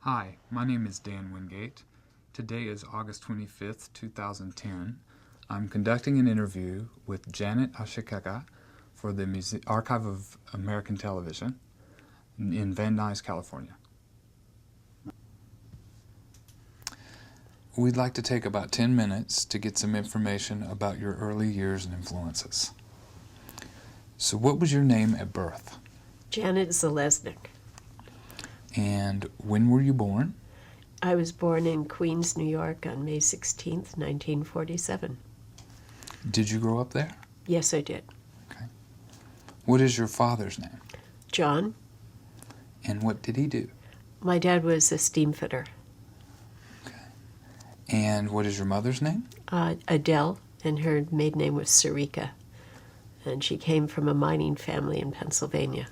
Hi, my name is Dan Wingate. Today is August 25th, 2010. I'm conducting an interview with Janet Ashikaga for the Archive of American Television in Van Nuys, California. We'd like to take about 10 minutes to get some information about your early years and influences. So what was your name at birth? Janet Zalesnik. And when were you born? I was born in Queens, New York on May 16th, 1947. Did you grow up there? Yes, I did. Okay. What is your father's name? John. And what did he do? My dad was a steam fitter. Okay. And what is your mother's name? Adele, and her maiden name was Sarika. And she came from a mining family in Pennsylvania.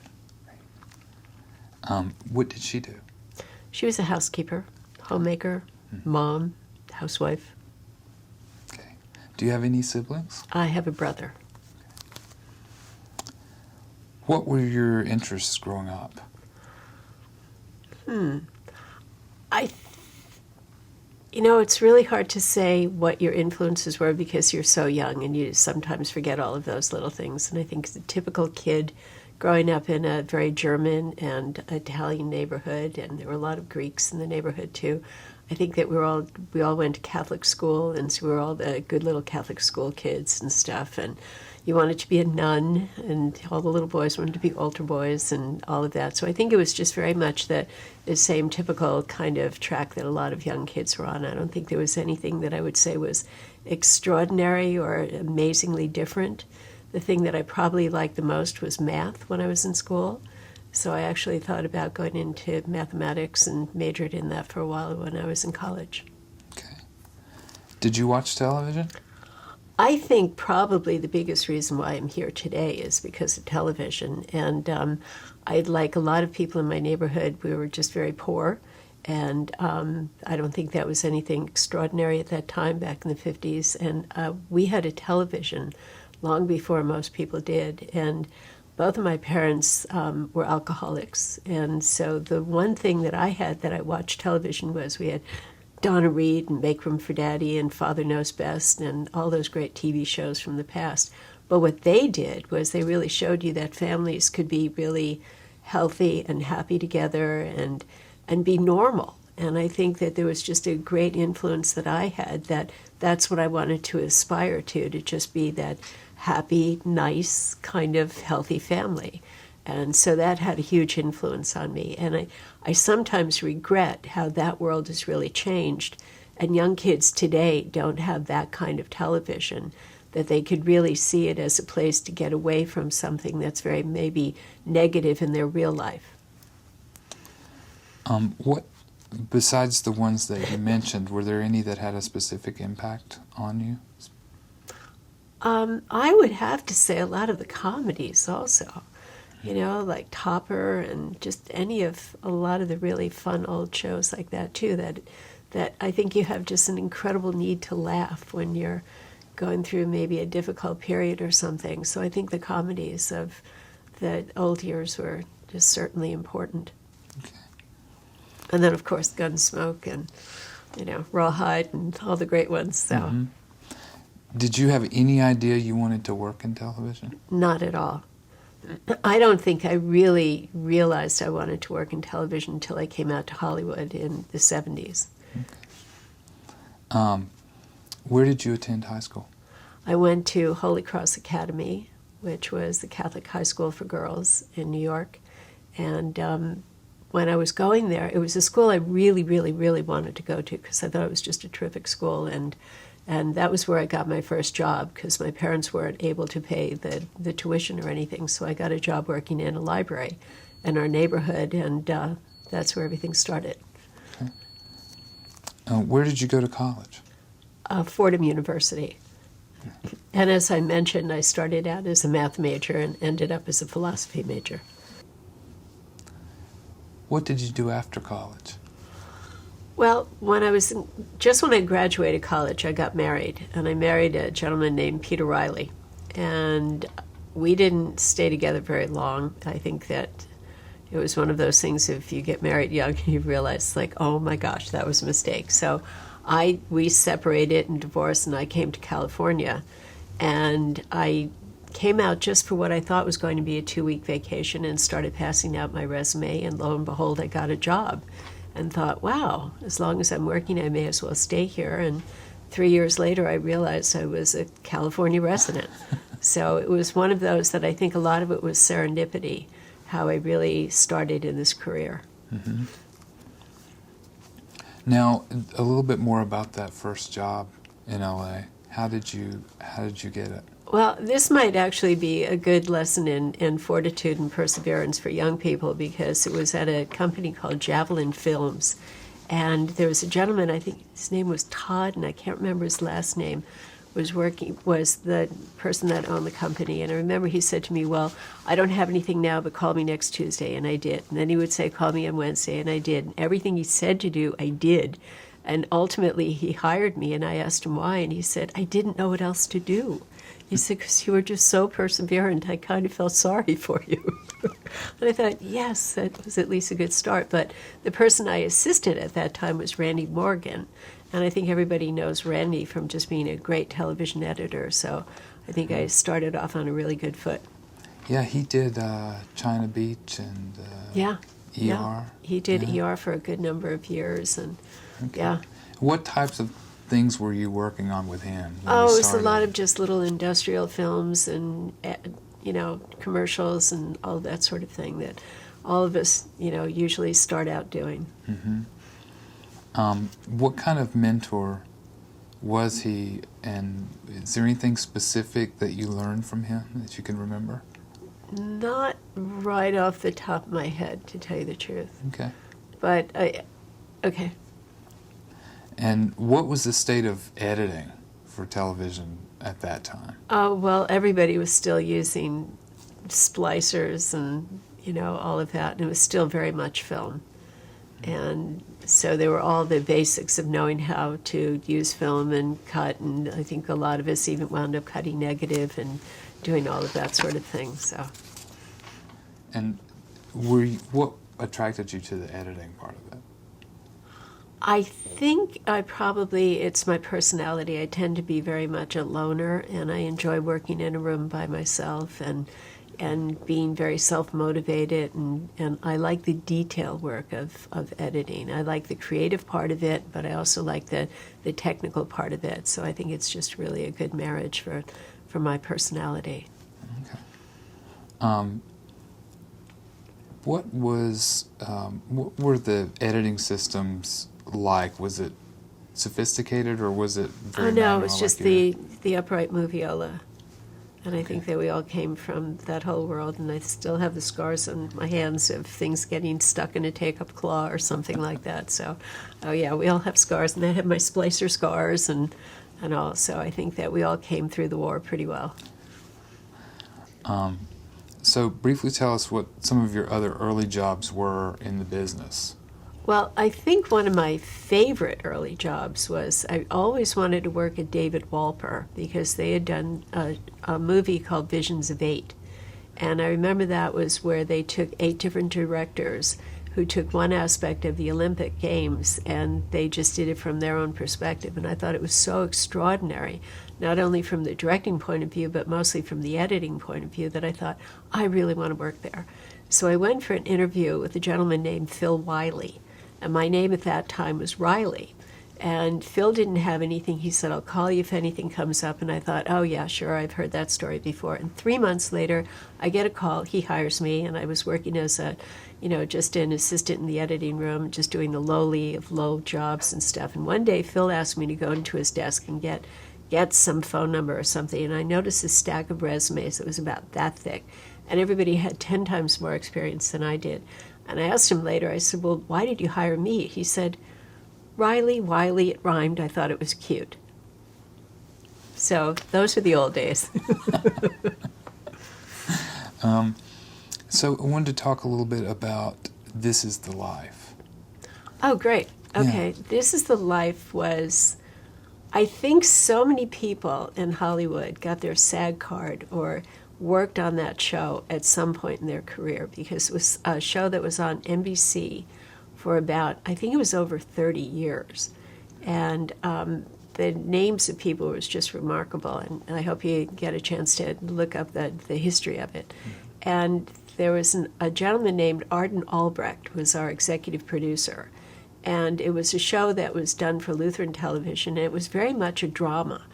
What did she do? She was a housekeeper, homemaker, mom, housewife. Okay. Do you have any siblings? I have a brother. What were your interests growing up? It's really hard to say what your influences were because you're so young and you sometimes forget all of those little things. And I think as a typical kid growing up in a very German and Italian neighborhood, and there were a lot of Greeks in the neighborhood too, I think that we all went to Catholic school, and so we were all the good little Catholic school kids and stuff. And you wanted to be a nun, and all the little boys wanted to be altar boys and all of that. So I think it was just very much the same typical kind of track that a lot of young kids were on. I don't think there was anything that I would say was extraordinary or amazingly different. The thing that I probably liked the most was math when I was in school. So I actually thought about going into mathematics and majored in that for a while when I was in college. Okay. Did you watch television? I think probably the biggest reason why I'm here today is because of television. And like a lot of people in my neighborhood, we were just very poor. And I don't think that was anything extraordinary at that time, back in the 50s. And we had a television long before most people did. And both of my parents were alcoholics. And so the one thing that I had that I watched television was we had Donna Reed and Make Room for Daddy and Father Knows Best and all those great TV shows from the past. But what they did was they really showed you that families could be really healthy and happy together and be normal. And I think that there was just a great influence that I had that's what I wanted to aspire to just be that happy, nice, kind of healthy family. And so that had a huge influence on me. And I sometimes regret how that world has really changed. And young kids today don't have that kind of television, that they could really see it as a place to get away from something that's very maybe negative in their real life. What, besides the ones that you mentioned, were there any that had a specific impact on you? I would have to say a lot of the comedies also. Like Topper and just a lot of the really fun old shows like that too, that I think you have just an incredible need to laugh when you're going through maybe a difficult period or something. So I think the comedies of the old years were just certainly important. Okay. And then of course Gunsmoke and, Rawhide and all the great ones. So. Mm-hmm. Did you have any idea you wanted to work in television? Not at all. I don't think I really realized I wanted to work in television until I came out to Hollywood in the 70s. Okay. Where did you attend high school? I went to Holy Cross Academy, which was the Catholic high school for girls in New York. And when I was going there, it was a school I really, really, really wanted to go to because I thought it was just a terrific school. And that was where I got my first job because my parents weren't able to pay the tuition or anything. So I got a job working in a library in our neighborhood, and that's where everything started. Okay. Where did you go to college? Fordham University. And as I mentioned, I started out as a math major and ended up as a philosophy major. What did you do after college? Well, when I graduated college, I got married, and I married a gentleman named Peter Riley. And we didn't stay together very long. I think that it was one of those things, if you get married young, you realize, like, oh my gosh, that was a mistake. So we separated and divorced, and I came to California. And I came out just for what I thought was going to be a 2-week vacation and started passing out my resume, and lo and behold, I got a job. And thought, wow, as long as I'm working, I may as well stay here. And 3 years later, I realized I was a California resident. So it was one of those that I think a lot of it was serendipity, how I really started in this career. Mm-hmm. Now, a little bit more about that first job in LA. How did you get it? Well, this might actually be a good lesson in fortitude and perseverance for young people, because it was at a company called Javelin Films. And there was a gentleman, I think his name was Todd, and I can't remember his last name, was the person that owned the company. And I remember he said to me, well, I don't have anything now, but call me next Tuesday. And I did. And then he would say, call me on Wednesday. And I did. And everything he said to do, I did. And ultimately, he hired me, and I asked him why. And he said, I didn't know what else to do. He said, because you were just so perseverant, I kind of felt sorry for you. And I thought, yes, that was at least a good start. But the person I assisted at that time was Randy Morgan. And I think everybody knows Randy from just being a great television editor. So I think I started off on a really good foot. Yeah, he did China Beach and ER. Yeah. He did ER for a good number of years. And okay. Yeah. What types of things were you working on with him? Oh, it was a lot of just little industrial films and, commercials and all that sort of thing that all of us, usually start out doing. Mm-hmm. What kind of mentor was he, and is there anything specific that you learned from him that you can remember? Not right off the top of my head, to tell you the truth. Okay. But, okay. And what was the state of editing for television at that time? Oh, well, everybody was still using splicers and, all of that, and it was still very much film. And so there were all the basics of knowing how to use film and cut, and I think a lot of us even wound up cutting negative and doing all of that sort of thing. So. And what attracted you to the editing part of it? I think it's my personality. I tend to be very much a loner, and I enjoy working in a room by myself and being very self-motivated, and I like the detail work of editing. I like the creative part of it, but I also like the technical part of it. So I think it's just really a good marriage for my personality. Okay. What were the editing systems like? Was it sophisticated, or was it very manual? No, it was just the upright moviola. And I think that we all came from that whole world, and I still have the scars on my hands of things getting stuck in a take-up claw or something like that. So, we all have scars, and I have my splicer scars and all. So I think that we all came through the war pretty well. So briefly tell us what some of your other early jobs were in the business. Well, I think one of my favorite early jobs was I always wanted to work at David Walper, because they had done a movie called Visions of 8. And I remember that was where they took 8 different directors who took one aspect of the Olympic Games, and they just did it from their own perspective. And I thought it was so extraordinary, not only from the directing point of view, but mostly from the editing point of view, that I thought, I really want to work there. So I went for an interview with a gentleman named Phil Wiley. And my name at that time was Riley. And Phil didn't have anything. He said, I'll call you if anything comes up. And I thought, oh, yeah, sure, I've heard that story before. And 3 months later, I get a call. He hires me, and I was working as just an assistant in the editing room, just doing the lowly of low jobs and stuff. And one day, Phil asked me to go into his desk and get some phone number or something. And I noticed a stack of resumes that was about that thick. And everybody had 10 times more experience than I did. And I asked him later, I said, well, why did you hire me? He said, Riley, Wiley, it rhymed. I thought it was cute. So those were the old days. So I wanted to talk a little bit about This Is the Life. Oh, great. Okay. Yeah. This Is the Life was, I think so many people in Hollywood got their SAG card or worked on that show at some point in their career, because it was a show that was on NBC for about, I think it was over 30 years. And the names of people was just remarkable, and I hope you get a chance to look up the history of it. And there was a gentleman named Arden Albrecht, who was our executive producer. And it was a show that was done for Lutheran television, and it was very much a drama.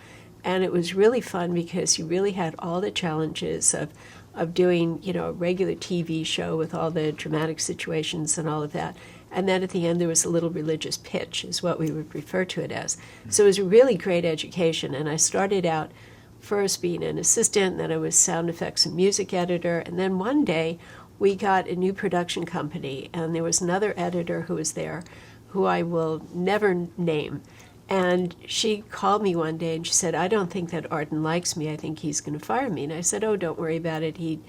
And it was really fun because you really had all the challenges of doing, a regular TV show with all the dramatic situations and all of that. And then at the end there was a little religious pitch, is what we would refer to it as. So it was a really great education. And I started out first being an assistant, then I was sound effects and music editor. And then one day we got a new production company, and there was another editor who was there who I will never name. And she called me one day and she said, "I don't think that Arden likes me. I think he's going to fire me." And I said, "Oh, don't worry about it. He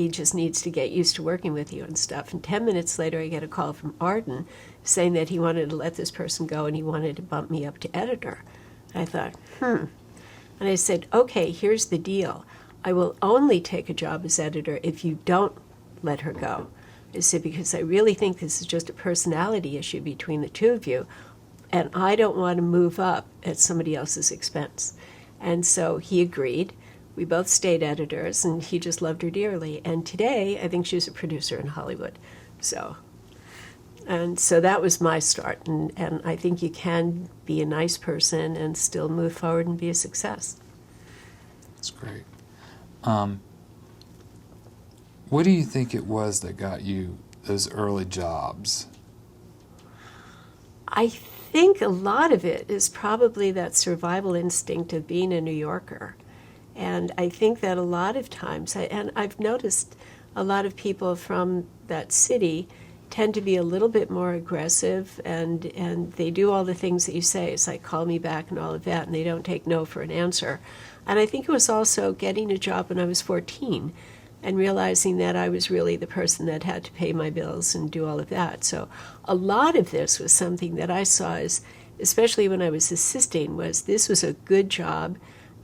just needs to get used to working with you and stuff." And 10 minutes later, I get a call from Arden saying that he wanted to let this person go and he wanted to bump me up to editor. And I thought, And I said, "Okay, here's the deal. I will only take a job as editor if you don't let her go." I said, "Because I really think this is just a personality issue between the two of you, and I don't want to move up at somebody else's expense." And so he agreed. We both stayed editors, and he just loved her dearly. And today, I think she's a producer in Hollywood. So that was my start. And I think you can be a nice person and still move forward and be a success. That's great. What do you think it was that got you those early jobs? I think a lot of it is probably that survival instinct of being a New Yorker. And I think that a lot of times, and I've noticed a lot of people from that city tend to be a little bit more aggressive, and they do all the things that you say. It's like, "Call me back," and all of that, and they don't take no for an answer. And I think it was also getting a job when I was 14 and realizing that I was really the person that had to pay my bills and do all of that. So a lot of this was something that I saw as, especially when I was assisting, was this was a good job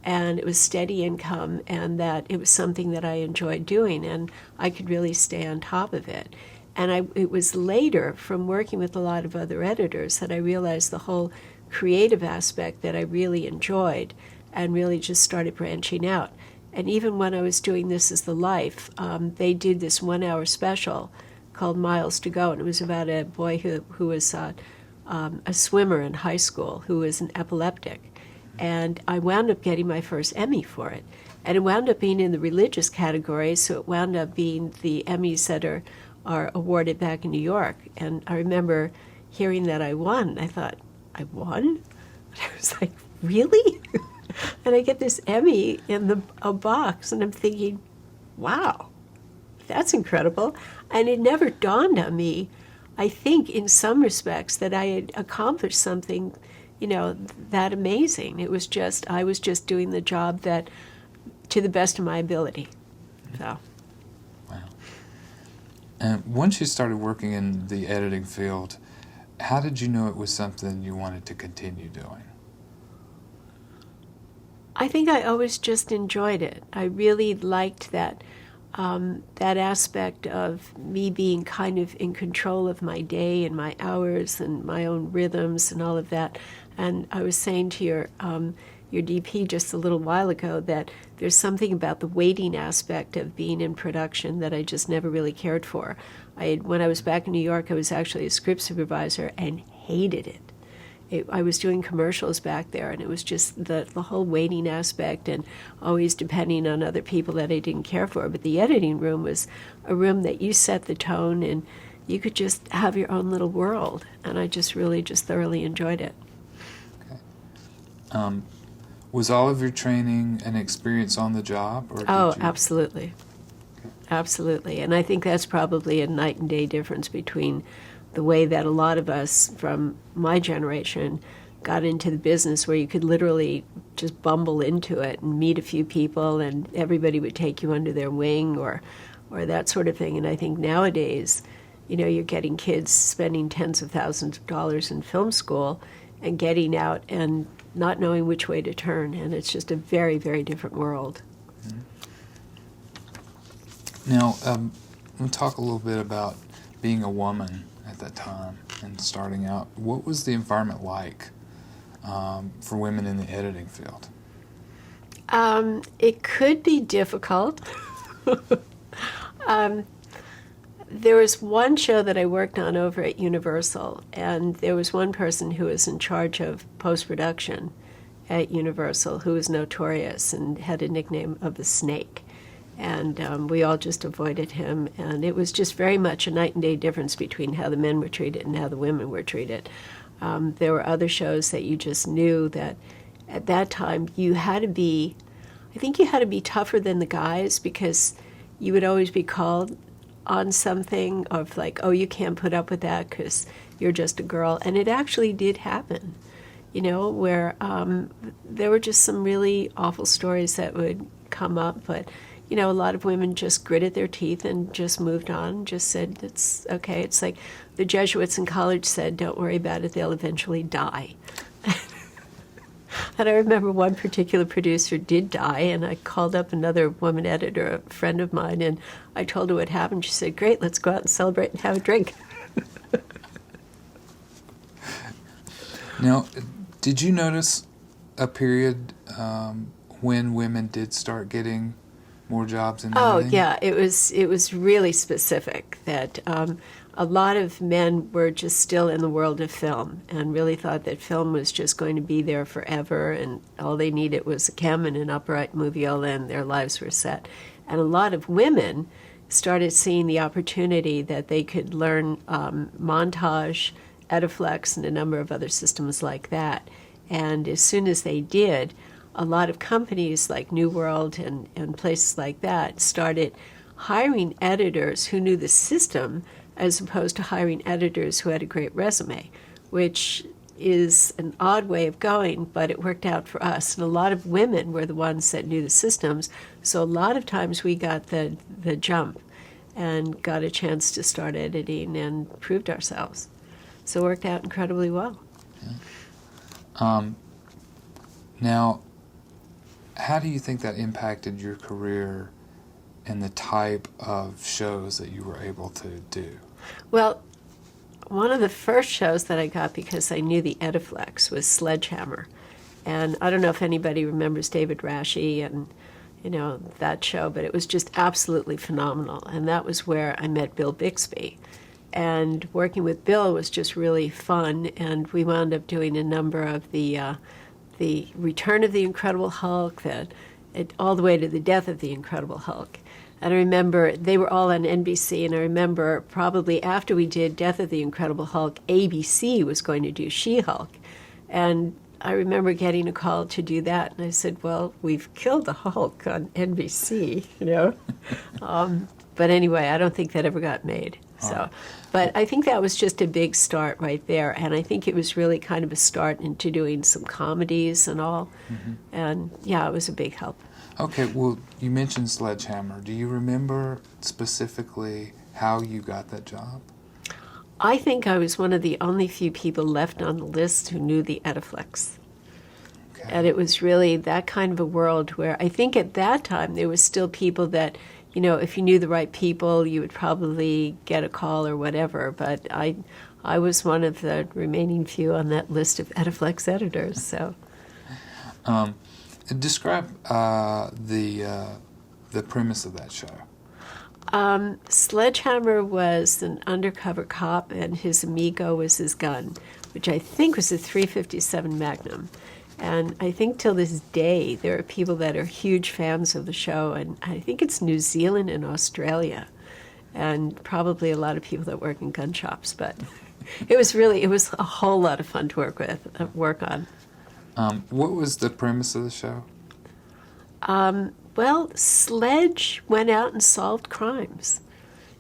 and it was steady income, and that it was something that I enjoyed doing and I could really stay on top of it. And it was later, from working with a lot of other editors, that I realized the whole creative aspect that I really enjoyed and really just started branching out. And even when I was doing This Is the Life, they did this 1-hour special called Miles to Go, and it was about a boy who was a swimmer in high school who was an epileptic. And I wound up getting my first Emmy for it. And it wound up being in the religious category, so it wound up being the Emmys that are awarded back in New York. And I remember hearing that I won. I thought, "I won?" And I was like, "Really?" And I get this Emmy in a box, and I'm thinking, wow, that's incredible. And it never dawned on me, I think, in some respects, that I had accomplished something, that amazing. It was just, I was just doing the job that, to the best of my ability. So. Wow. And once you started working in the editing field, how did you know it was something you wanted to continue doing? I think I always just enjoyed it. I really liked that aspect of me being kind of in control of my day and my hours and my own rhythms and all of that. And I was saying to your DP just a little while ago that there's something about the waiting aspect of being in production that I just never really cared for. When I was back in New York, I was actually a script supervisor and hated it. I was doing commercials back there, and it was just the whole waiting aspect and always depending on other people that I didn't care for. But the editing room was a room that you set the tone, and you could just have your own little world. And I just really just thoroughly enjoyed it. Okay. Was all of your training and experience on the job? Or Absolutely. Okay. Absolutely. And I think that's probably a night and day difference between the way that a lot of us from my generation got into the business, where you could literally just bumble into it and meet a few people and everybody would take you under their wing or that sort of thing. And I think nowadays, you're getting kids spending tens of thousands of dollars in film school and getting out and not knowing which way to turn. And it's just a very, very different world. Now, we'll talk a little bit about being a woman at that time and starting out. What was the environment like for women in the editing field? It could be difficult. There was one show that I worked on over at Universal, and there was one person who was in charge of post-production at Universal who was notorious and had a nickname of the Snake. And we all just avoided him, and it was just very much a night and day difference between how the men were treated and how the women were treated. There were other shows that you just knew that at that time you had to be, I think you had to be tougher than the guys, because you would always be called on something of like, oh, you can't put up with that because you're just a girl. And it actually did happen, where there were just some really awful stories that would come up. But, a lot of women just gritted their teeth and just moved on, just said, it's okay. It's like the Jesuits in college said, don't worry about it, they'll eventually die. And I remember one particular producer did die, and I called up another woman editor, a friend of mine, and I told her what happened. She said, great, let's go out and celebrate and have a drink. Now, did you notice a period when women did start getting more jobs in editing? Oh, yeah, it was really specific that a lot of men were just still in the world of film and really thought that film was just going to be there forever, and all they needed was a cam and an upright moviola and their lives were set. And a lot of women started seeing the opportunity that they could learn montage, Ediflex, and a number of other systems like that. And as soon as they did, a lot of companies like New World and places like that started hiring editors who knew the system as opposed to hiring editors who had a great resume, which is an odd way of going, but it worked out for us. And a lot of women were the ones that knew the systems, so a lot of times we got the jump and got a chance to start editing and proved ourselves. So it worked out incredibly well. Yeah. Now, how do you think that impacted your career and the type of shows that you were able to do? Well, one of the first shows that I got because I knew the Ediflex was Sledgehammer. And I don't know if anybody remembers David Rashi and, that show, but it was just absolutely phenomenal. And that was where I met Bill Bixby. And working with Bill was just really fun, and we wound up doing a number of the Return of the Incredible Hulk, all the way to the Death of the Incredible Hulk. And I remember they were all on NBC, and I remember probably after we did Death of the Incredible Hulk, ABC was going to do She-Hulk. And I remember getting a call to do that, and I said, well, we've killed the Hulk on NBC, But anyway, I don't think that ever got made. So, but I think that was just a big start right there, and I think it was really kind of a start into doing some comedies and all, and yeah, it was a big help. Okay, well, you mentioned Sledgehammer. Do you remember specifically how you got that job? I think I was one of the only few people left on the list who knew the Ediflex. Okay. And it was really that kind of a world where I think at that time there was still people that, if you knew the right people, you would probably get a call or whatever. But I was one of the remaining few on that list of Ediflex editors. So, describe the premise of that show. Sledgehammer was an undercover cop, and his amigo was his gun, which I think was a .357 Magnum. And I think till this day, there are people that are huge fans of the show, and I think it's New Zealand and Australia, and probably a lot of people that work in gun shops. But it was a whole lot of fun to work on. What was the premise of the show? Well, Sledge went out and solved crimes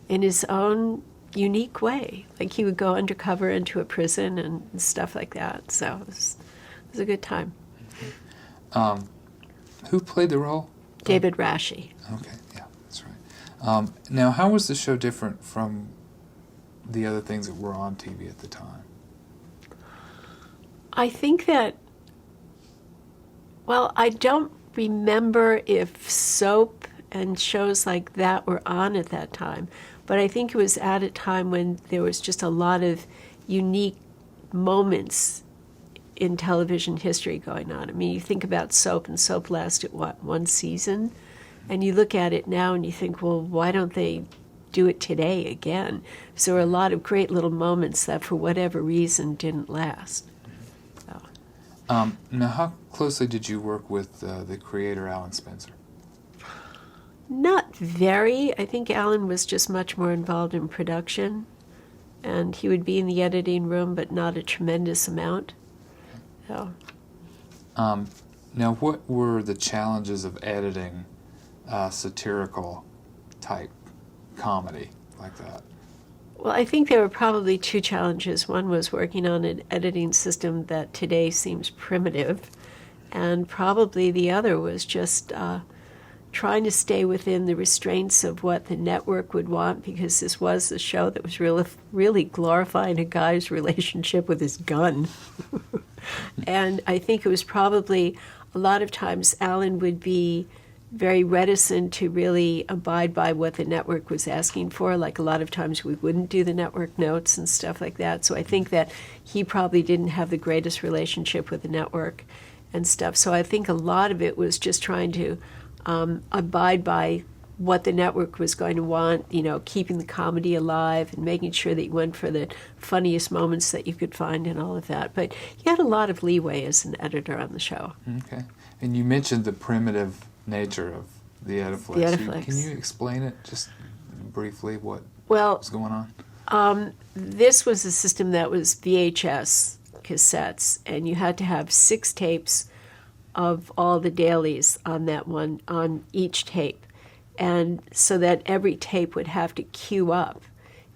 in his own unique way. Like he would go undercover into a prison and stuff like that. So it was a good time. Who played the role? David Rashi. Okay, yeah, that's right. Now, how was the show different from the other things that were on TV at the time? I think that, well, I don't remember if soap and shows like that were on at that time. But I think it was at a time when there was just a lot of unique moments in television history going on. I mean, you think about soap, and soap lasted, what, one season? And you look at it now and you think, well, why don't they do it today again? So there were a lot of great little moments that, for whatever reason, didn't last. So. Now, how closely did you work with the creator, Alan Spencer? Not very. I think Alan was just much more involved in production, and he would be in the editing room, but not a tremendous amount. So. Now, what were the challenges of editing satirical type comedy like that? Well, I think there were probably two challenges. One was working on an editing system that today seems primitive, and probably the other was just trying to stay within the restraints of what the network would want, because this was a show that was really glorifying a guy's relationship with his gun. And I think it was probably a lot of times Alan would be very reticent to really abide by what the network was asking for. Like a lot of times we wouldn't do the network notes and stuff like that. So I think that he probably didn't have the greatest relationship with the network and stuff. So I think a lot of it was just trying to abide by what the network was going to want, you know, keeping the comedy alive and making sure that you went for the funniest moments that you could find and all of that. But he had a lot of leeway as an editor on the show. Okay. And you mentioned the primitive nature of the Ediflex. Can you explain it just briefly, what was going on? This was a system that was VHS cassettes, and you had to have 6 tapes of all the dailies on that one, on each tape. And so that every tape would have to queue up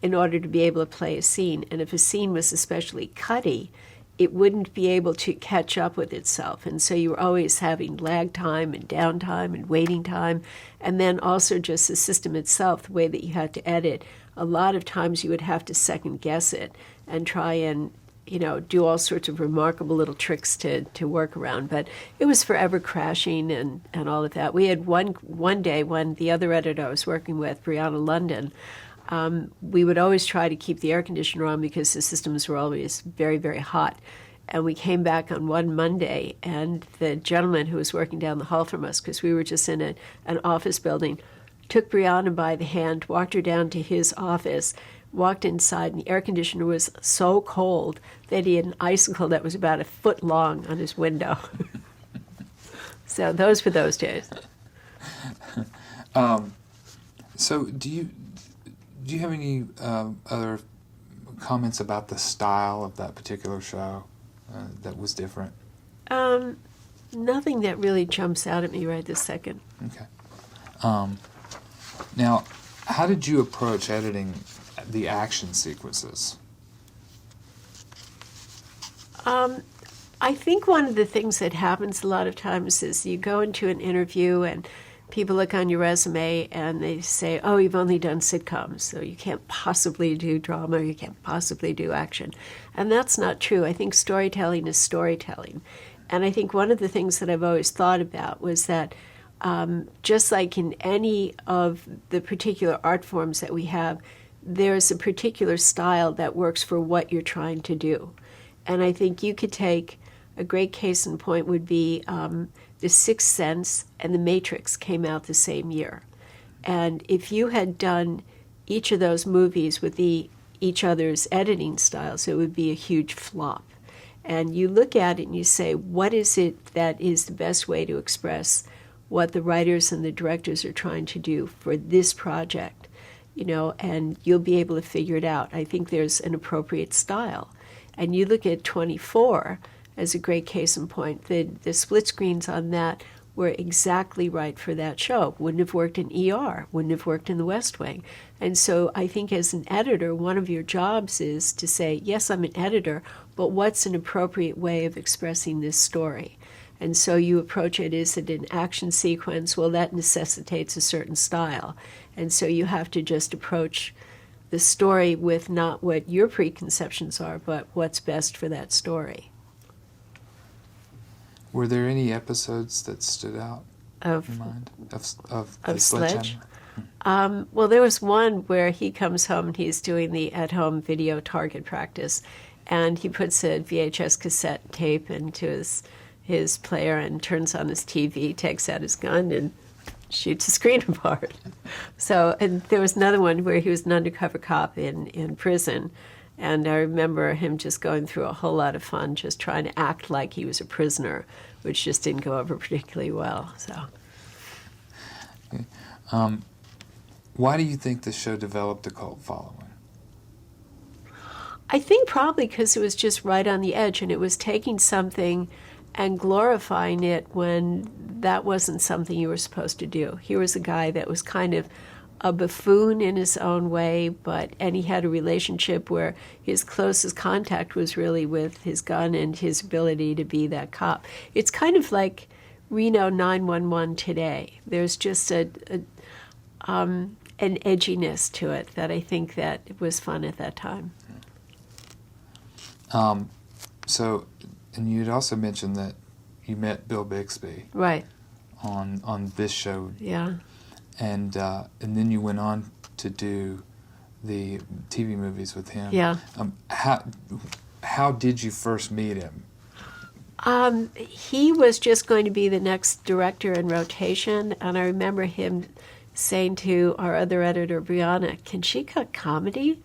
in order to be able to play a scene. And if a scene was especially cutty, it wouldn't be able to catch up with itself. And so you were always having lag time and downtime and waiting time. And then also just the system itself, the way that you had to edit, a lot of times you would have to second guess it and try and, you know, do all sorts of remarkable little tricks to work around. But it was forever crashing and all of that. We had one day when the other editor I was working with, Brianna London, we would always try to keep the air conditioner on because the systems were always very, very hot. And we came back on one Monday, and the gentleman who was working down the hall from us, because we were just in an office building, took Brianna by the hand, walked her down to his office, walked inside, and the air conditioner was so cold that he had an icicle that was about 1 foot long on his window. So those were those days. So do you have any other comments about the style of that particular show that was different? Nothing that really jumps out at me right this second. Okay. Now, how did you approach editing the action sequences? I think one of the things that happens a lot of times is you go into an interview and people look on your resume and they say, oh, you've only done sitcoms, so you can't possibly do drama, you can't possibly do action. And that's not true. I think storytelling is storytelling. And I think one of the things that I've always thought about was that just like in any of the particular art forms that we have, there's a particular style that works for what you're trying to do. And I think you could take a great case in point would be The Sixth Sense and The Matrix came out the same year. And if you had done each of those movies with each other's editing styles, it would be a huge flop. And you look at it and you say, what is it that is the best way to express what the writers and the directors are trying to do for this project? You know, and you'll be able to figure it out. I think there's an appropriate style. And you look at 24 as a great case in point. The split screens on that were exactly right for that show. Wouldn't have worked in ER, wouldn't have worked in The West Wing. And so I think as an editor, one of your jobs is to say, yes, I'm an editor, but what's an appropriate way of expressing this story? And so you approach it, is it an action sequence? Well, that necessitates a certain style. And so you have to just approach the story with not what your preconceptions are, but what's best for that story. Were there any episodes that stood out? of Remind of the of Sledge. sledgehammer? Well, there was one where he comes home and he's doing the at-home video target practice, and he puts a VHS cassette tape into his player and turns on his TV, takes out his gun, and shoots the screen apart. So, and there was another one where he was an undercover cop in prison, and I remember him just going through a whole lot of fun, just trying to act like he was a prisoner, which just didn't go over particularly well. So, Okay. Why do you think the show developed a cult following? I think probably because it was just right on the edge, and it was taking something and glorifying it when that wasn't something you were supposed to do. Here was a guy that was kind of a buffoon in his own way, and he had a relationship where his closest contact was really with his gun and his ability to be that cop. It's kind of like Reno 911 today. There's just an edginess to it that I think that was fun at that time. So, and you'd also mentioned that you met Bill Bixby Right. on this show, Yeah. and then you went on to do the TV movies with him. Yeah. How did you first meet him? He was just going to be the next director in rotation, and I remember him saying to our other editor, Brianna, "Can she cut comedy?"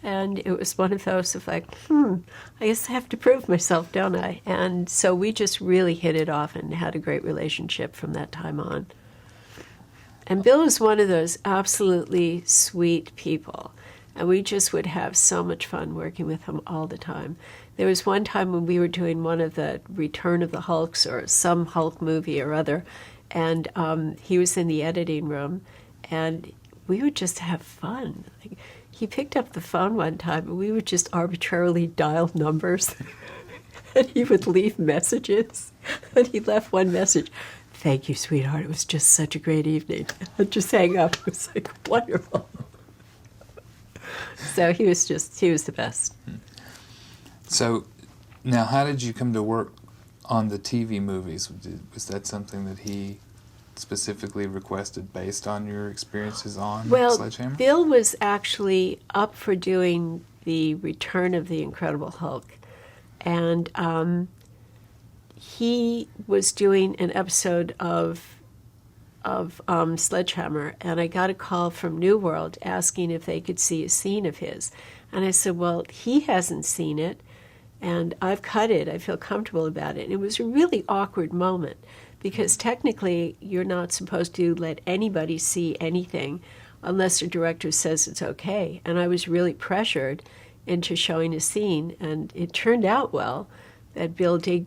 And it was one of those of like, I guess I have to prove myself, don't I? And so we just really hit it off and had a great relationship from that time on. And Bill was one of those absolutely sweet people. And we just would have so much fun working with him all the time. There was one time when we were doing one of the Return of the Hulks or some Hulk movie or other, and he was in the editing room, and we would just have fun. He picked up the phone one time, and we would just arbitrarily dial numbers, and he would leave messages. And he left one message, "Thank you, sweetheart. It was just such a great evening." And just hang up. It was like wonderful. So he was the best. So, now how did you come to work on the TV movies? Was that something that he specifically requested based on your experiences on Sledgehammer? Bill was actually up for doing the Return of the Incredible Hulk, and he was doing an episode of Sledgehammer, and I got a call from New World asking if they could see a scene of his, and I said, well, he hasn't seen it, and I've cut it. I feel comfortable about it. And it was a really awkward moment, because technically you're not supposed to let anybody see anything unless the director says it's okay. And I was really pressured into showing a scene, and it turned out well that Bill did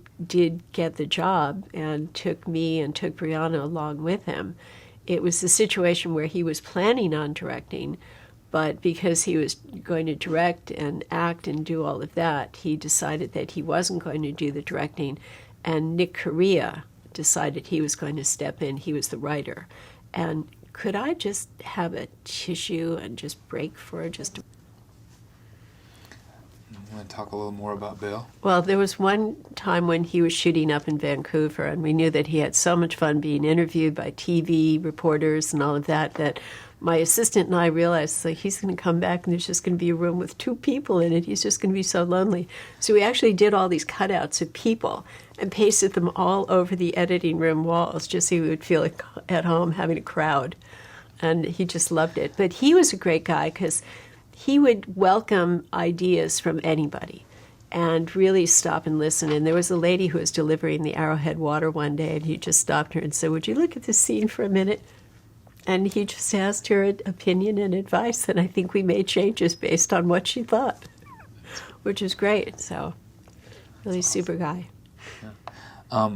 get the job and took me and took Brianna along with him. It was a situation where he was planning on directing, but because he was going to direct and act and do all of that, he decided that he wasn't going to do the directing, and Nick Correa decided he was going to step in. He was the writer. And could I just have a tissue and just break for just a... You want to talk a little more about Bill? Well, there was one time when he was shooting up in Vancouver, and we knew that he had so much fun being interviewed by TV reporters and all of that, that my assistant and I realized, like, he's going to come back and there's just going to be a room with 2 people in it. He's just going to be so lonely. So we actually did all these cutouts of people and pasted them all over the editing room walls just so he would feel like at home having a crowd. And he just loved it. But he was a great guy because he would welcome ideas from anybody and really stop and listen. And there was a lady who was delivering the Arrowhead water one day, and he just stopped her and said, "Would you look at this scene for a minute?" And he just asked her opinion and advice, and I think we made changes based on what she thought, which is great. So, really super guy. Yeah.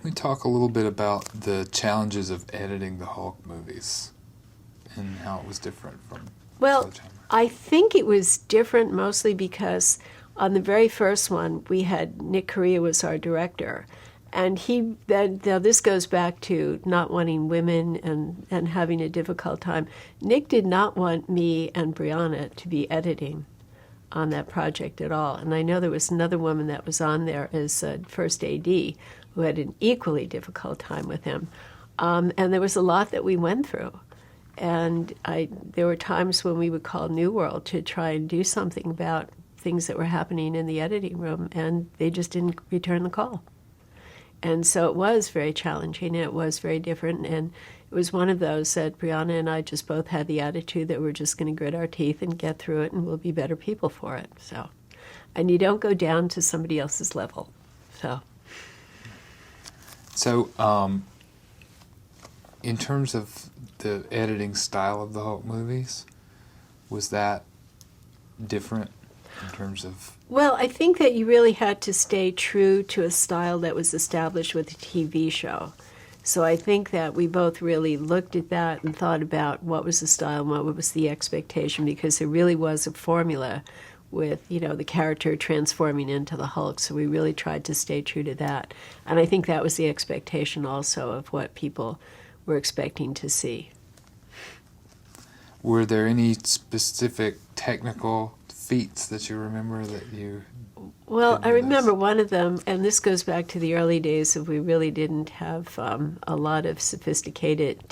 We talk a little bit about the challenges of editing the Hulk movies and how it was different from Sledgehammer. I think it was different mostly because on the very first one, we had Nick Correa was our director. And now this goes back to not wanting women and having a difficult time. Nick did not want me and Brianna to be editing on that project at all. And I know there was another woman that was on there as first AD who had an equally difficult time with him. And there was a lot that we went through. And there were times when we would call New World to try and do something about things that were happening in the editing room, and they just didn't return the call. And so it was very challenging, and it was very different, and it was one of those that Brianna and I just both had the attitude that we're just going to grit our teeth and get through it, and we'll be better people for it. So, and you don't go down to somebody else's level. So, in terms of the editing style of the Hulk movies, was that different in terms of... Well, I think that you really had to stay true to a style that was established with the TV show. So I think that we both really looked at that and thought about what was the style and what was the expectation, because there really was a formula with, the character transforming into the Hulk. So we really tried to stay true to that. And I think that was the expectation also of what people were expecting to see. Were there any specific technical feats that you remember that you... Well, I remember one of them, and this goes back to the early days of we really didn't have a lot of sophisticated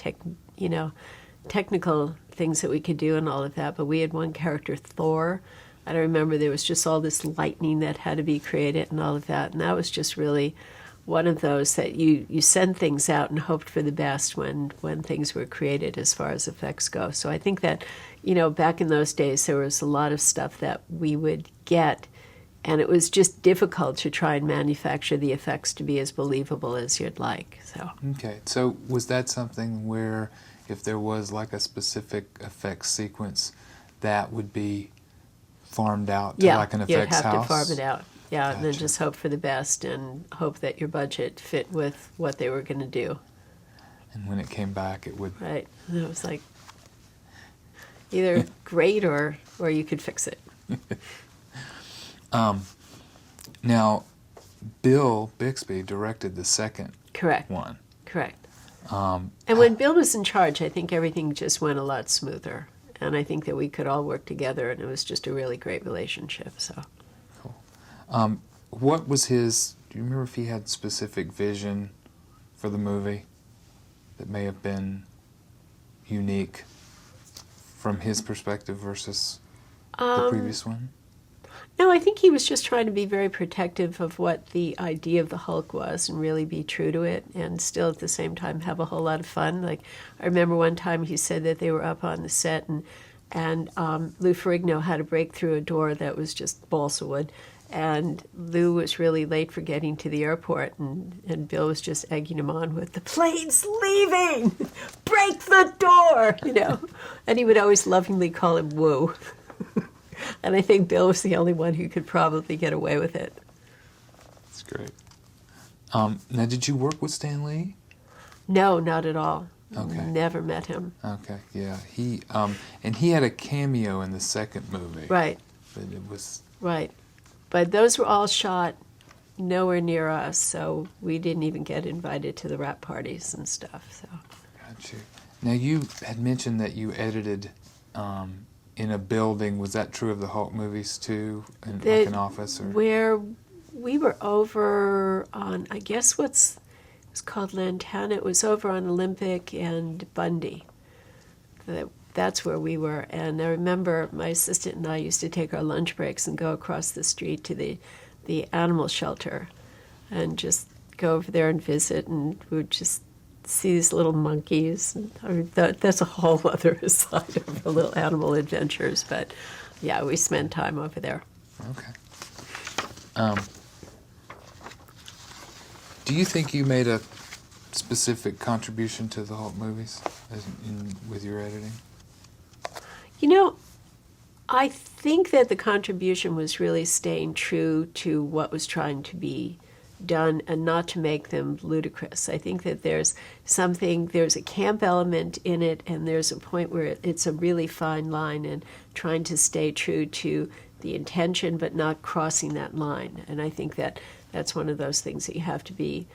technical things that we could do and all of that, but we had one character, Thor, and I remember there was just all this lightning that had to be created and all of that, and that was just really one of those that you send things out and hoped for the best when things were created as far as effects go. So I think that, back in those days there was a lot of stuff that we would get, and it was just difficult to try and manufacture the effects to be as believable as you'd like. So okay, so was that something where if there was like a specific effects sequence that would be farmed out to like an effects house? Yeah, you'd have to farm it out. Yeah, Gotcha. And then just hope for the best and hope that your budget fit with what they were going to do. And when it came back, it would... Right. And it was like either great or you could fix it. Now, Bill Bixby directed the second Correct. one. Correct. And when Bill was in charge, I think everything just went a lot smoother. And I think that we could all work together, and it was just a really great relationship. So. Cool. What was his... Do you remember if he had specific vision for the movie that may have been unique from his perspective versus the previous one? No, I think he was just trying to be very protective of what the idea of the Hulk was and really be true to it, and still at the same time have a whole lot of fun. Like, I remember one time he said that they were up on the set and Lou Ferrigno had to break through a door that was just balsa wood, and Lou was really late for getting to the airport, and Bill was just egging him on with, "The plane's leaving! Break the door!" And he would always lovingly call him Woo. And I think Bill was the only one who could probably get away with it. That's great. Now, did you work with Stan Lee? No, not at all. Okay. Never met him. Okay, yeah. He had a cameo in the second movie. Right. But it was... Right. But those were all shot nowhere near us, so we didn't even get invited to the wrap parties and stuff. So. Got you. Now, you had mentioned that you edited in a building. Was that true of the Hulk movies too, in like an office? Or? Where we were over on, I guess it was called Lantana. It was over on Olympic and Bundy. That's where we were. And I remember my assistant and I used to take our lunch breaks and go across the street to the animal shelter and just go over there and visit, and we would just see these little monkeys. I mean, that's a whole other side of the little animal adventures, but yeah, we spent time over there. Okay. Do you think you made a specific contribution to the Hulk movies with your editing? I think that the contribution was really staying true to what was trying to be done and not to make them ludicrous. I think that there's a camp element in it, and there's a point where it's a really fine line and trying to stay true to the intention but not crossing that line. And I think that that's one of those things that you have to be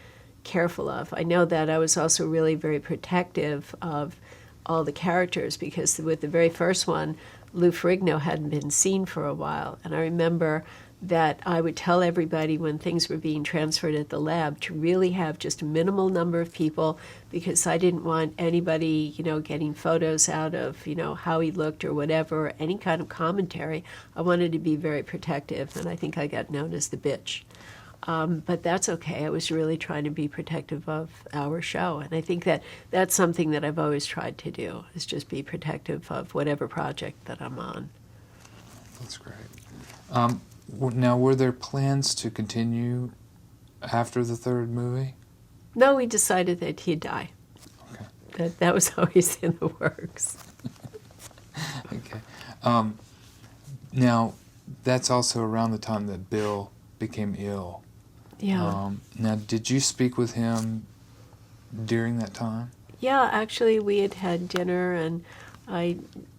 careful of. I know that I was also really very protective of all the characters, because with the very first one, Lou Ferrigno hadn't been seen for a while. And I remember that I would tell everybody when things were being transferred at the lab to really have just a minimal number of people, because I didn't want anybody, getting photos out of, how he looked or whatever, or any kind of commentary. I wanted to be very protective, and I think I got known as the bitch. But that's okay. I was really trying to be protective of our show, and I think that that's something that I've always tried to do, is just be protective of whatever project that I'm on. That's great. Now, were there plans to continue after the third movie? No, we decided that he'd die. Okay. That was always in the works. Okay. Now, that's also around the time that Bill became ill. Yeah. Now, did you speak with him during that time? Yeah, actually, we had dinner, and I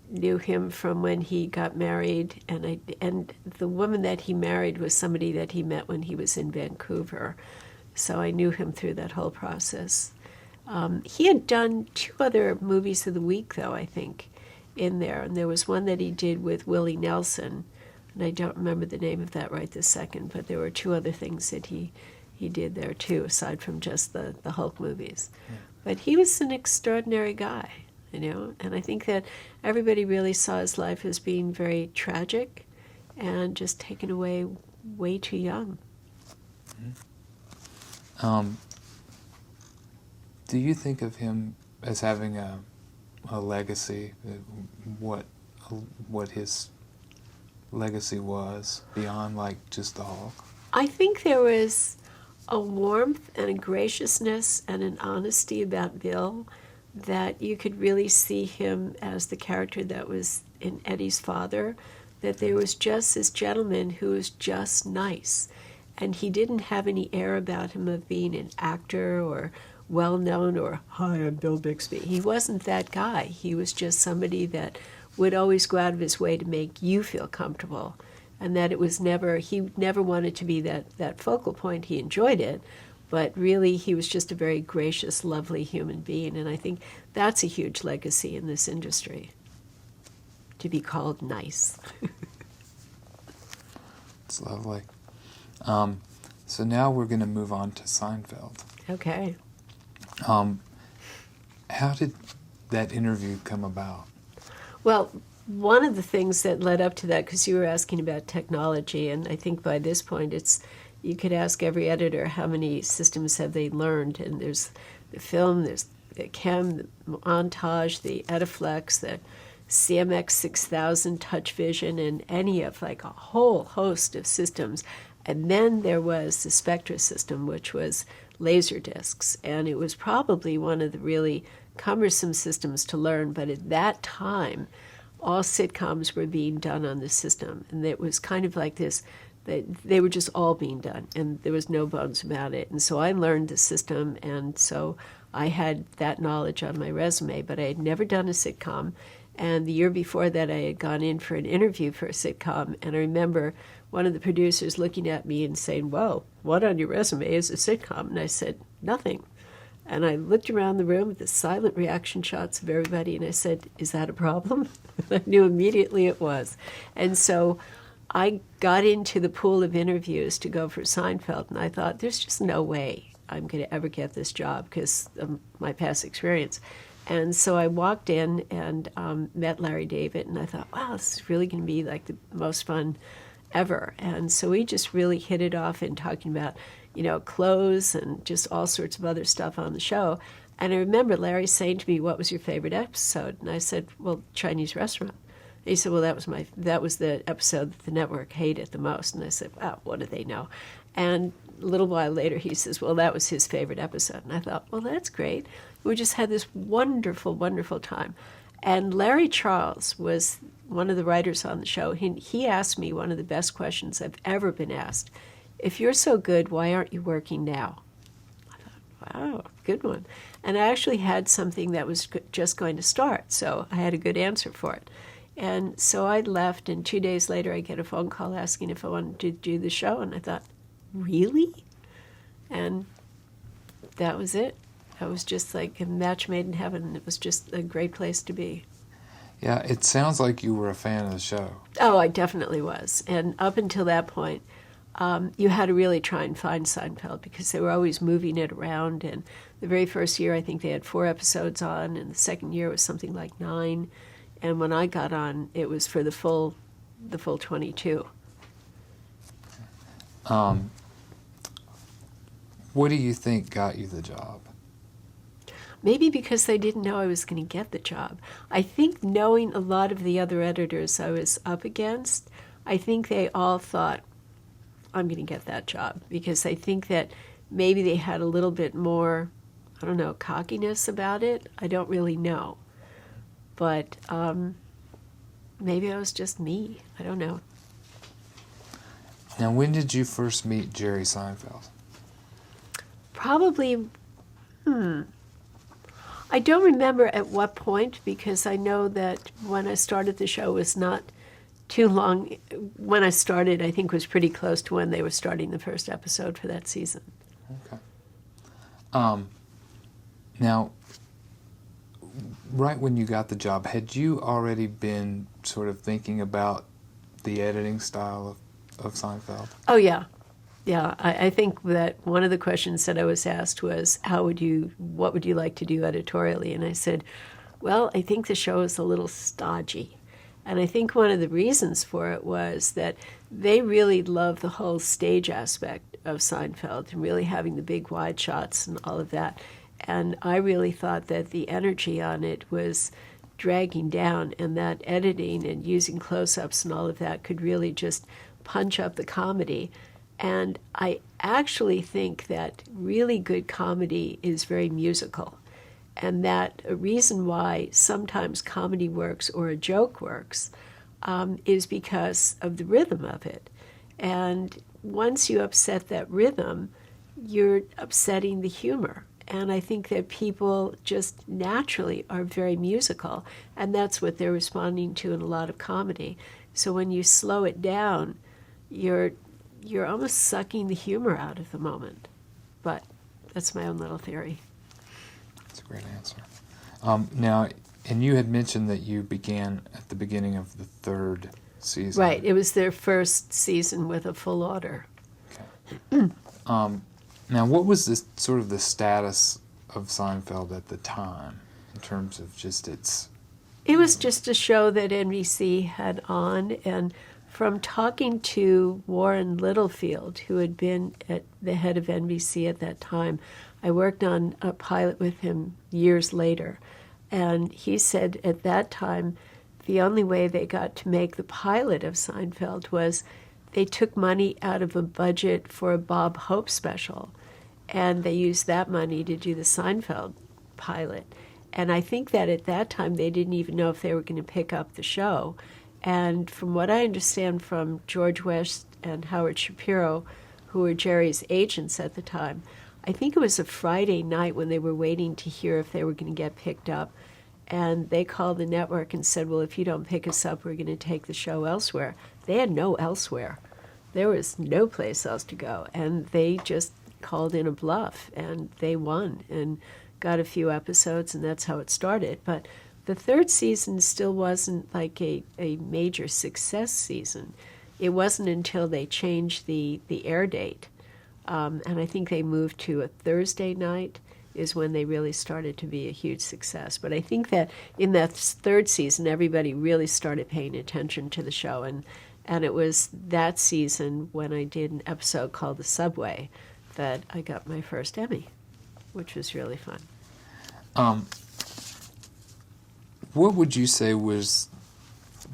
knew him from when he got married, and the woman that he married was somebody that he met when he was in Vancouver, so I knew him through that whole process. He had done 2 other movies of the week, though, I think, in there, and there was one that he did with Willie Nelson, and I don't remember the name of that right this second, but there were 2 other things that he did there too, aside from just the Hulk movies. Yeah. But he was an extraordinary guy. And I think that everybody really saw his life as being very tragic and just taken away way too young. Mm-hmm. Do you think of him as having a legacy? What his legacy was beyond just the Hulk? I think there was a warmth and a graciousness and an honesty about Bill that you could really see him as the character that was in Eddie's father, that there was just this gentleman who was just nice. And he didn't have any air about him of being an actor or well-known or, hi, I'm Bill Bixby. He wasn't that guy. He was just somebody that would always go out of his way to make you feel comfortable. And that he never wanted to be that focal point. He enjoyed it. But really, he was just a very gracious, lovely human being. And I think that's a huge legacy in this industry, to be called nice. It's lovely. So now we're going to move on to Seinfeld. Okay. How did that interview come about? Well, one of the things that led up to that, because you were asking about technology, and I think by this point you could ask every editor how many systems have they learned, and there's the film, there's the chem, the montage, the Ediflex, the CMX 6000 Touch Vision, and any of a whole host of systems. And then there was the Spectra system, which was laser discs, and it was probably one of the really cumbersome systems to learn, but at that time, all sitcoms were being done on the system, and it was kind of like this. They were just all being done, and there was no bones about it. And so I learned the system, and so I had that knowledge on my resume, but I had never done a sitcom. And the year before that, I had gone in for an interview for a sitcom, and I remember one of the producers looking at me and saying, well, what on your resume is a sitcom? And I said, nothing. And I looked around the room at the silent reaction shots of everybody, and I said, is that a problem? I knew immediately it was. And so I got into the pool of interviews to go for Seinfeld, and I thought, there's just no way I'm going to ever get this job because of my past experience. And so I walked in and met Larry David, and I thought, wow, this is really going to be the most fun ever. And so we just really hit it off in talking about, clothes and just all sorts of other stuff on the show. And I remember Larry saying to me, what was your favorite episode? And I said, well, Chinese restaurant. And he said, well, that was the episode that the network hated the most. And I said, wow, what do they know? And a little while later, he says, well, that was his favorite episode. And I thought, well, that's great. We just had this wonderful, wonderful time. And Larry Charles was one of the writers on the show. He asked me one of the best questions I've ever been asked. If you're so good, why aren't you working now? I thought, wow, good one. And I actually had something that was just going to start, so I had a good answer for it. And so I left, and 2 days later I get a phone call asking if I wanted to do the show, and I thought, really? And that was it. That was just like a match made in heaven. It was just a great place to be. Yeah, it sounds like you were a fan of the show. Oh, I definitely was. And up until that point, you had to really try and find Seinfeld because they were always moving it around. And the very first year, I think they had 4 episodes on, and the second year was something like 9. And when I got on, it was for the full 22. What do you think got you the job? Maybe because they didn't know I was going to get the job. I think knowing a lot of the other editors I was up against, I think they all thought, I'm going to get that job. Because I think that maybe they had a little bit more, I don't know, cockiness about it. I don't really know. But maybe I was just me. I don't know. Now, when did you first meet Jerry Seinfeld? Probably, I don't remember at what point, because I know that when I started the show was not too long. When I started, I think was pretty close to when they were starting the first episode for that season. Okay. Now, right when you got the job, had you already been sort of thinking about the editing style of Seinfeld? Oh, yeah. Yeah, I think that one of the questions that I was asked was, what would you like to do editorially? And I said, well, I think the show is a little stodgy. And I think one of the reasons for it was that they really love the whole stage aspect of Seinfeld and really having the big wide shots and all of that. And I really thought that the energy on it was dragging down, and that editing and using close-ups and all of that could really just punch up the comedy. And I actually think that really good comedy is very musical, and that a reason why sometimes comedy works or a joke works is because of the rhythm of it. And once you upset that rhythm, you're upsetting the humor. And I think that people just naturally are very musical, and that's what they're responding to in a lot of comedy. So when you slow it down, you're almost sucking the humor out of the moment. But that's my own little theory. That's a great answer. Now, and you had mentioned that you began at the beginning of the 3rd season. Right. It was their first season with a full order. Okay. Now, what was the status of Seinfeld at the time in terms of just its... It was just a show that NBC had on, and from talking to Warren Littlefield, who had been at the head of NBC at that time, I worked on a pilot with him years later, and he said at that time the only way they got to make the pilot of Seinfeld was they took money out of a budget for a Bob Hope special, and they used that money to do the Seinfeld pilot. And I think that at that time they didn't even know if they were going to pick up the show. And from what I understand from George West and Howard Shapiro, who were Jerry's agents at the time, I think it was a Friday night when they were waiting to hear if they were going to get picked up. And they called the network and said, well, if you don't pick us up, we're going to take the show elsewhere. They had no elsewhere. There was no place else to go. And they just called in a bluff, and they won and got a few episodes, and that's how it started. But the 3rd season still wasn't like a major success season. It wasn't until they changed the air date, and I think they moved to a Thursday night, is when they really started to be a huge success. But I think that in that 3rd season, everybody really started paying attention to the show, and it was that season when I did an episode called The Subway that I got my first Emmy, which was really fun. What would you say was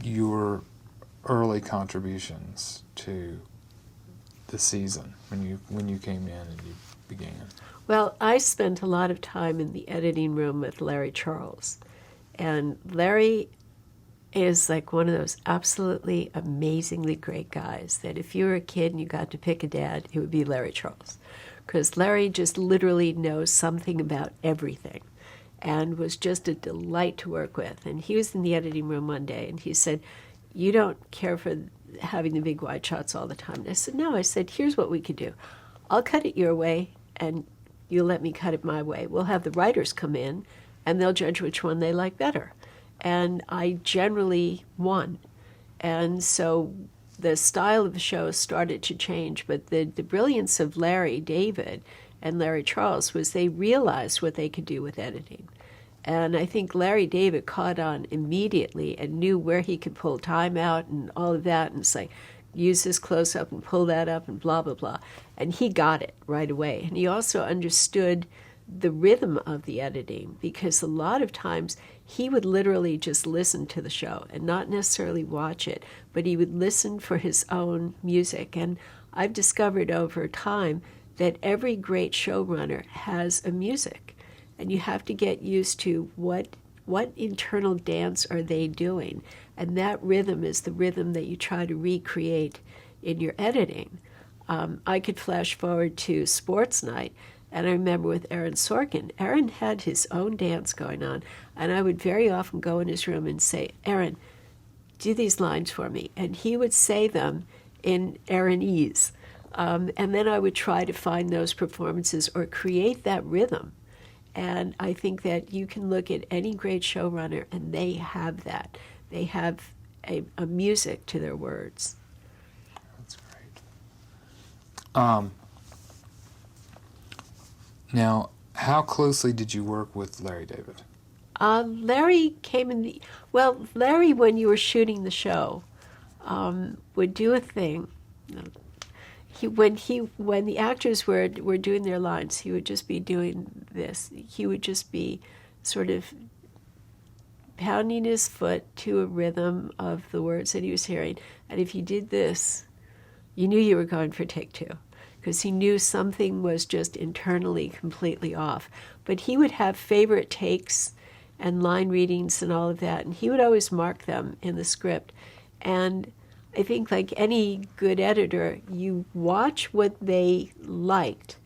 your early contributions to the season when you came in and you began? Well, I spent a lot of time in the editing room with Larry Charles, and Larry is like one of those absolutely amazingly great guys that if you were a kid and you got to pick a dad, it would be Larry Charles, because Larry just literally knows something about everything and was just a delight to work with. And he was in the editing room one day, and he said, you don't care for having the big wide shots all the time. And I said, no. I said, here's what we could do. I'll cut it your way, and you'll let me cut it my way. We'll have the writers come in, and they'll judge which one they like better. and I generally won. And so the style of the show started to change, but the brilliance of Larry David and Larry Charles was they realized what they could do with editing. And I think Larry David caught on immediately and knew where he could pull time out and all of that, and say, use this close up and pull that up and blah, blah, blah. And he got it right away. And he also understood the rhythm of the editing, because a lot of times he would literally just listen to the show and not necessarily watch it, but he would listen for his own music. And I've discovered over time that every great showrunner has a music, and you have to get used to what internal dance are they doing, and that rhythm is the rhythm that you try to recreate in your editing. I could flash forward to Sports Night, and I remember with Aaron Sorkin, Aaron had his own dance going on, and I would very often go in his room and say, Aaron, do these lines for me. And he would say them in Aaronese. And then I would try to find those performances or create that rhythm. And I think that you can look at any great showrunner, and they have that. They have a music to their words. That's great. Now, how closely did you work with Larry David? Larry came in Larry, when you were shooting the show, would do a thing. When the actors were doing their lines, he would just be doing this. He would just be sort of pounding his foot to a rhythm of the words that he was hearing. And if you did this, you knew you were going for take two, because he knew something was just internally completely off. But he would have favorite takes and line readings and all of that, and he would always mark them in the script. And I think, like any good editor, you watch what they liked,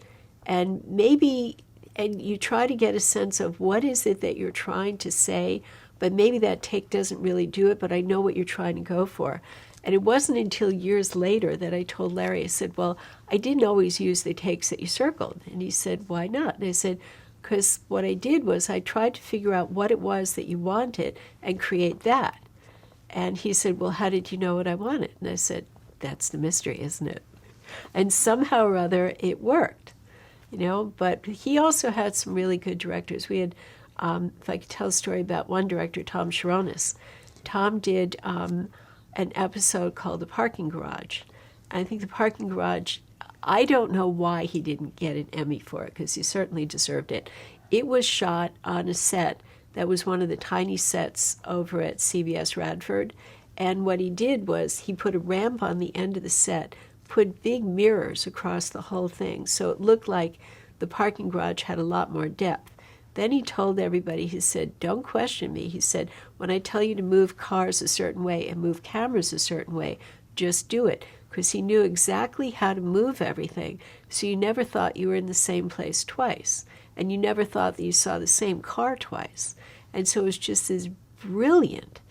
and you try to get a sense of what is it that you're trying to say, but maybe that take doesn't really do it, but I know what you're trying to go for. And it wasn't until years later that I told Larry, I said, well, I didn't always use the takes that you circled. And he said, why not? And I said, because what I did was I tried to figure out what it was that you wanted and create that. And he said, well, how did you know what I wanted? And I said, that's the mystery, isn't it? And somehow or other, it worked, But he also had some really good directors. We had, if I could tell a story about one director, Tom Sharonis. Tom did an episode called The Parking Garage. And I think The Parking Garage, I don't know why he didn't get an Emmy for it, because he certainly deserved it. It was shot on a set that was one of the tiny sets over at CBS Radford. And what he did was he put a ramp on the end of the set, put big mirrors across the whole thing, so it looked like the parking garage had a lot more depth. Then he told everybody, he said, don't question me. He said, when I tell you to move cars a certain way and move cameras a certain way, just do it. Because he knew exactly how to move everything, so you never thought you were in the same place twice. And you never thought that you saw the same car twice. And so it was just this brilliant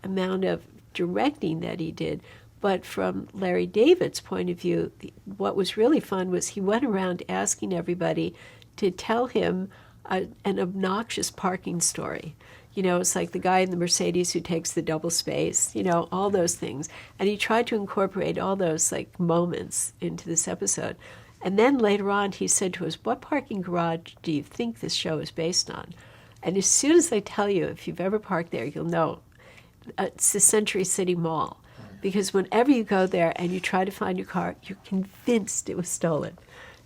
amount of directing that he did. But from Larry David's point of view, what was really fun was he went around asking everybody to tell him an obnoxious parking story. It's like the guy in the Mercedes who takes the double space, all those things. And he tried to incorporate all those moments into this episode. And then later on, he said to us, what parking garage do you think this show is based on? And as soon as I tell you, if you've ever parked there, you'll know. It's the Century City Mall. Because whenever you go there and you try to find your car, you're convinced it was stolen.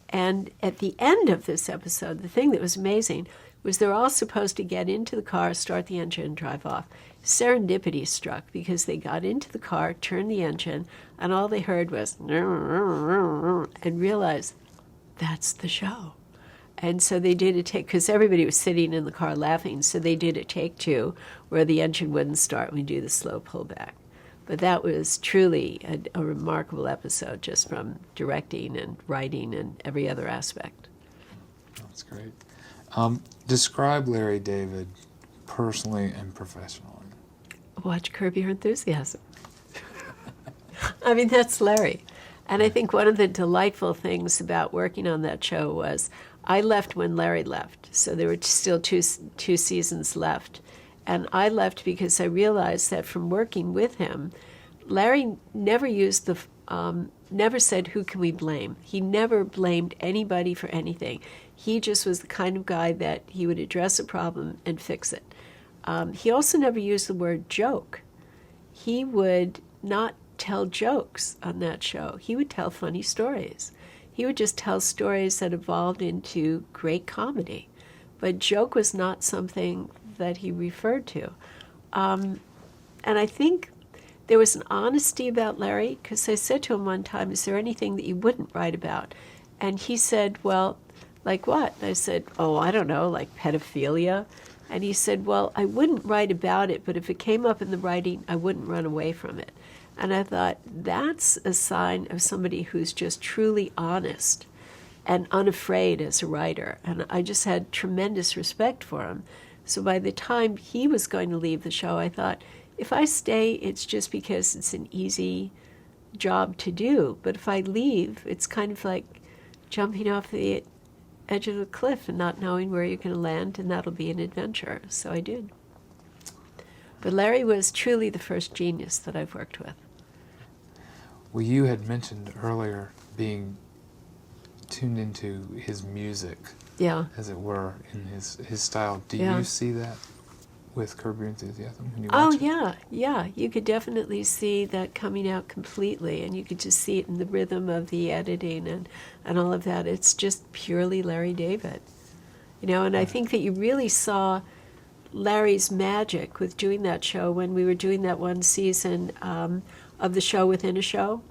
And at the end of this episode, the thing that was amazing was they're all supposed to get into the car, start the engine, and drive off. Serendipity struck because they got into the car, turned the engine, and all they heard was and realized that's the show. And so they did a take, because everybody was sitting in the car laughing, so they did a take two where the engine wouldn't start when we do the slow pullback. But that was truly a remarkable episode, just from directing and writing and every other aspect. That's great. Describe Larry David personally and professionally. Watch Curb Your Enthusiasm. I mean, that's Larry. And I think one of the delightful things about working on that show was I left when Larry left. So there were still two seasons left. And I left because I realized that from working with him, Larry never never said, who can we blame? He never blamed anybody for anything. He just was the kind of guy that he would address a problem and fix it. He also never used the word joke. He would not tell jokes on that show. He would tell funny stories. He would just tell stories that evolved into great comedy. But joke was not something that he referred to. And I think there was an honesty about Larry, because I said to him one time, is there anything that you wouldn't write about? And he said, well, like what? And I said, oh, I don't know, like pedophilia. And he said, well, I wouldn't write about it, but if it came up in the writing, I wouldn't run away from it. And I thought, that's a sign of somebody who's just truly honest and unafraid as a writer. And I just had tremendous respect for him. So by the time he was going to leave the show, I thought, if I stay, it's just because it's an easy job to do. But if I leave, it's kind of like jumping off the edge of a cliff and not knowing where you're going to land, and that'll be an adventure. So I did. But Larry was truly the first genius that I've worked with. Well, you had mentioned earlier being tuned into his music, Yeah. as it were, in his style. Do Yeah. you see that with Curb Your Enthusiasm when you Oh, watch it? yeah. You could definitely see that coming out completely, and you could just see it in the rhythm of the editing and all of that. It's just purely Larry David. And I think that you really saw Larry's magic with doing that show when we were doing that one season of the show within a show.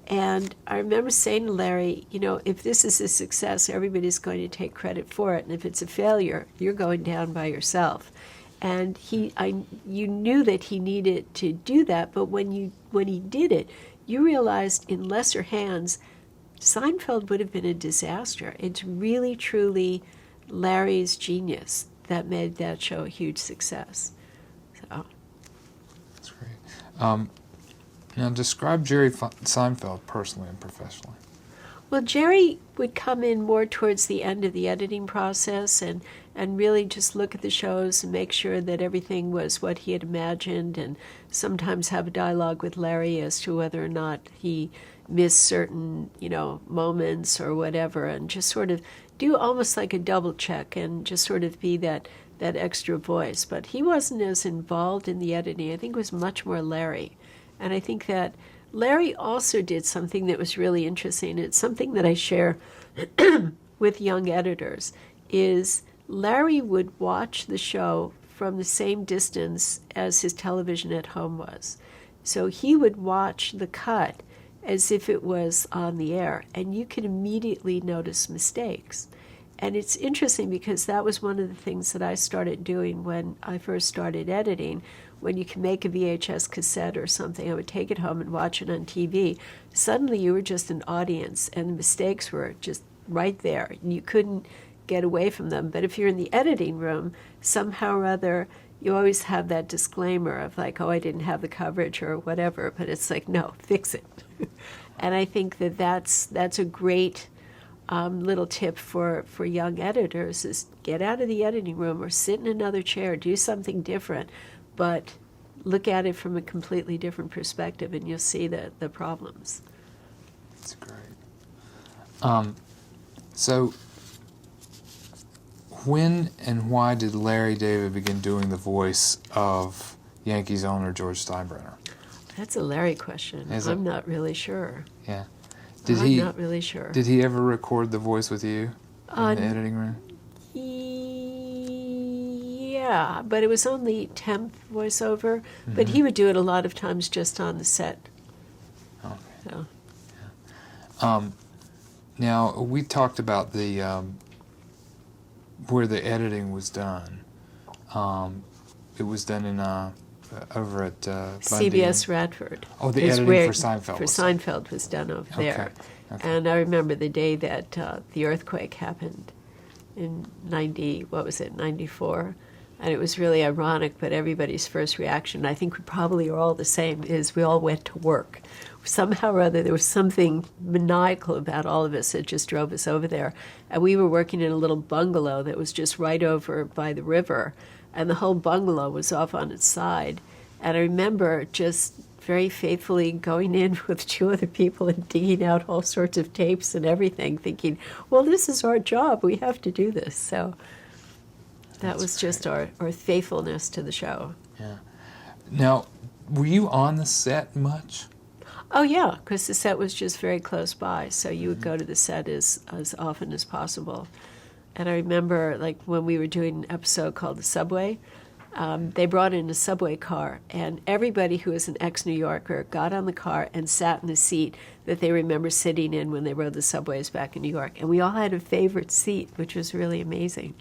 And I remember saying to Larry, if this is a success, everybody's going to take credit for it. And if it's a failure, you're going down by yourself. And you knew that he needed to do that, but when he did it, you realized in lesser hands, Seinfeld would have been a disaster. It's really, truly Larry's genius that made that show a huge success. So. That's great. Now, describe Jerry Seinfeld personally and professionally. Well, Jerry would come in more towards the end of the editing process and really just look at the shows and make sure that everything was what he had imagined, and sometimes have a dialogue with Larry as to whether or not he missed certain, moments or whatever, and just sort of do almost like a double check and just sort of be that extra voice. But he wasn't as involved in the editing. I think it was much more Larry. And I think that Larry also did something that was really interesting. It's something that I share with young editors, is Larry would watch the show from the same distance as his television at home was. So he would watch the cut as if it was on the air, and you could immediately notice mistakes. And it's interesting because that was one of the things that I started doing when I first started editing. When you can make a VHS cassette or something, I would take it home and watch it on TV. Suddenly you were just an audience, and the mistakes were just right there. You couldn't get away from them. But if you're in the editing room, somehow or other, you always have that disclaimer of like, oh, I didn't have the coverage or whatever. But it's like, no, fix it. And I think that that's a great little tip for young editors, is get out of the editing room or sit in another chair, do something different, but look at it from a completely different perspective, and you'll see the problems. That's great. So when and why did Larry David begin doing the voice of Yankees owner George Steinbrenner? That's a Larry question. I'm not really sure. Yeah. I'm not really sure. Did he ever record the voice with you in the editing room? Yeah, but it was only temp voiceover. Mm-hmm. But he would do it a lot of times just on the set. Okay. So. Yeah. Now, we talked about the where the editing was done. It was done in over at Bundy. CBS Radford. Oh, the editing for Seinfeld. For Seinfeld was done over there. Okay. And I remember the day that the earthquake happened in 94. And it was really ironic, but everybody's first reaction, I think we probably are all the same, is we all went to work. Somehow or other, there was something maniacal about all of us that just drove us over there. And we were working in a little bungalow that was just right over by the river. and the whole bungalow was off on its side. And I remember just very faithfully going in with two other people and digging out all sorts of tapes and everything, thinking, well, this is our job. We have to do this. So that was just our faithfulness to the show. Yeah. Now, were you on the set much? Oh, yeah, because the set was just very close by. So you would go to the set as often as possible. And I remember, like, when we were doing an episode called The Subway, they brought in a subway car, and everybody who was an ex-New Yorker got on the car and sat in the seat that they remember sitting in when they rode the subways back in New York. And we all had a favorite seat, which was really amazing.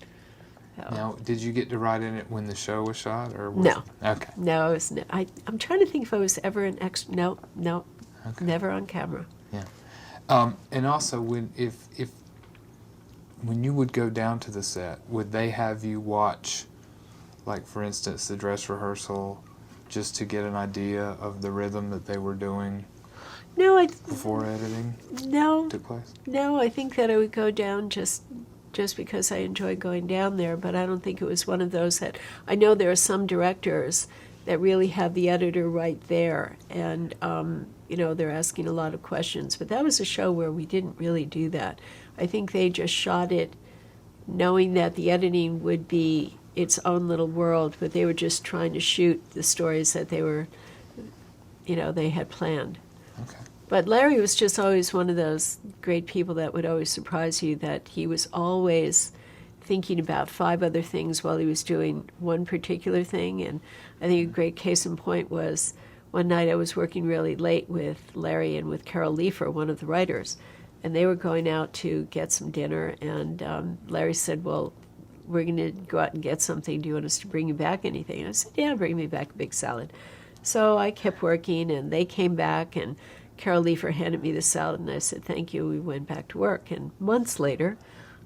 So. Now, did you get to ride in it when the show was shot? Or was No. Okay. No, I was. I'm trying to think if I was ever an ex. No, Okay. never on camera. Yeah. And also, when you would go down to the set, would they have you watch, like, for instance, the dress rehearsal, just to get an idea of the rhythm that they were doing before editing took place? No, I think that I would go down just because I enjoyed going down there, but I don't think it was one of those that, I know there are some directors that really have the editor right there, and they're asking a lot of questions, but that was a show where we didn't really do that. I think they just shot it knowing that the editing would be its own little world, but they were just trying to shoot the stories that they had planned. Okay. But Larry was just always one of those great people that would always surprise you, that he was always thinking about 5 other things while he was doing one particular thing. And I think a great case in point was one night I was working really late with Larry and with Carol Leifer, one of the writers, and they were going out to get some dinner, and Larry said, well, we're going to go out and get something. Do you want us to bring you back anything? And I said, yeah, bring me back a big salad. So I kept working, and they came back, and Carol Leifer handed me the salad, and I said, thank you. We went back to work. And months later,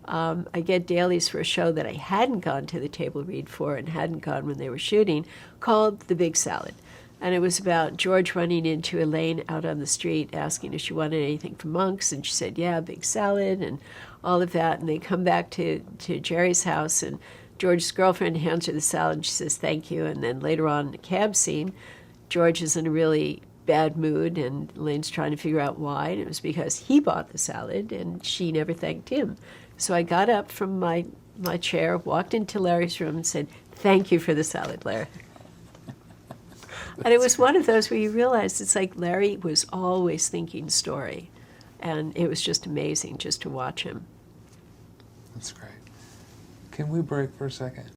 I get dailies for a show that I hadn't gone to the table read for and hadn't gone when they were shooting, called The Big Salad. And it was about George running into Elaine out on the street asking if she wanted anything from Monk's, and she said, yeah, big salad, and all of that. And they come back to Jerry's house, and George's girlfriend hands her the salad, and she says, thank you. And then later on in the cab scene, George is in a really bad mood, and Elaine's trying to figure out why, and it was because he bought the salad, and she never thanked him. So I got up from my chair, walked into Larry's room, and said, thank you for the salad, Larry. And it was one of those where you realize it's like Larry was always thinking story. And it was just amazing just to watch him. That's great. Can we break for a second?